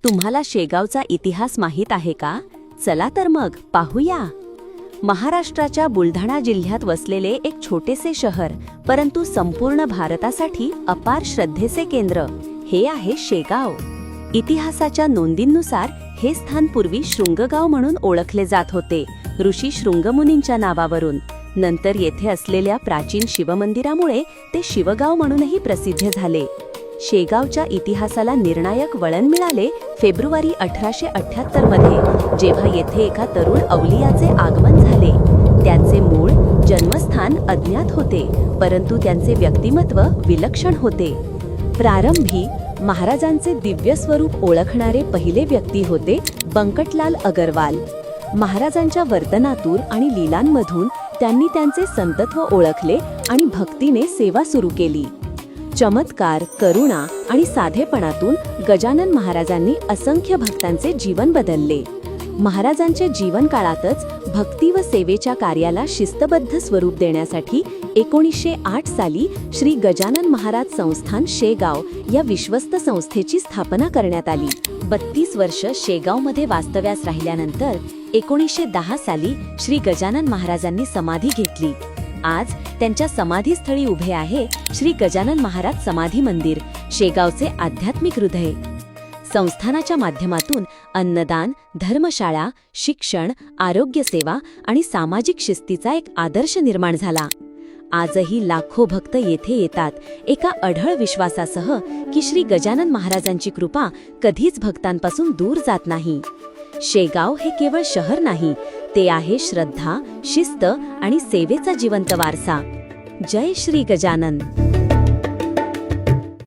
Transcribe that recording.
तुम्हाला शेगावचा इतिहास माहीत आहे का? चला तर मग पाहूया. महाराष्ट्राच्या बुलढाणा जिल्ह्यात वसलेले एक छोटेसे शहर, परंतु संपूर्ण भारतासाठी अपार श्रद्धेचे केंद्र, हे आहे शेगाव. इतिहासाच्या नोंदींनुसार हे स्थान पूर्वी शृंगगाव म्हणून ओळखले जात होते, ऋषी शृंगमुनींच्या नावावरून. नंतर येथे असलेल्या प्राचीन शिवमंदिरामुळे ते शिवगाव म्हणूनही प्रसिद्ध झाले. शेगावच्या इतिहासाला निर्णायक वळण मिळाले फेब्रुवारी 1878 मध्ये, जेव्हा येथे एका तरुण अवलियाचे आगमन झाले. त्यांचे मूळ जन्मस्थान अज्ञात होते, परंतु त्यांचे व्यक्तिमत्व विलक्षण होते. प्रारंभी महाराजांचे दिव्य स्वरूप ओळखणारे पहिले व्यक्ती होते बंकटलाल अगरवाल. महाराजांच्या वर्तनातून आणि लीलांमधून त्यांनी त्यांचे संतत्व ओळखले आणि भक्तीने सेवा सुरू केली. चमत्कार, करुणा आणि साधेपणातून गजानन महाराजांनी असंख्य भक्तांचे जीवन बदलले. महाराजांच्या जीवनकाळातच भक्ती व सेवेच्या कार्याला शिस्तबद्ध स्वरूप देण्यासाठी 1908 साली श्री गजानन महाराज संस्थान शेगाव या विश्वस्त संस्थेची स्थापना करण्यात आली. 32 वर्ष शेगावमध्ये वास्तव्यास राहिल्यानंतर 1910 साली श्री गजानन महाराजांनी समाधी घेतली. आज त्यांच्या समाधीस्थळी उभे आहे श्री गजानन महाराज समाधी मंदिर, शेगावचे आध्यात्मिक हृदय. संस्थानाच्या माध्यमातून अन्नदान, धर्मशाळा, शिक्षण, आरोग्य सेवा आणि सामाजिक शिस्तीचा एक आदर्श निर्माण झाला. आजही लाखो भक्त येथे येतात, एका अढळ विश्वासासह की श्री गजानन महाराजांची कृपा कधीच भक्तांपासून दूर जात नाही. शेगाव हे केवळ शहर नाही, ते आहे श्रद्धा, शिस्त आणि सेवेचा जिवंत वारसा. जय श्री गजानन.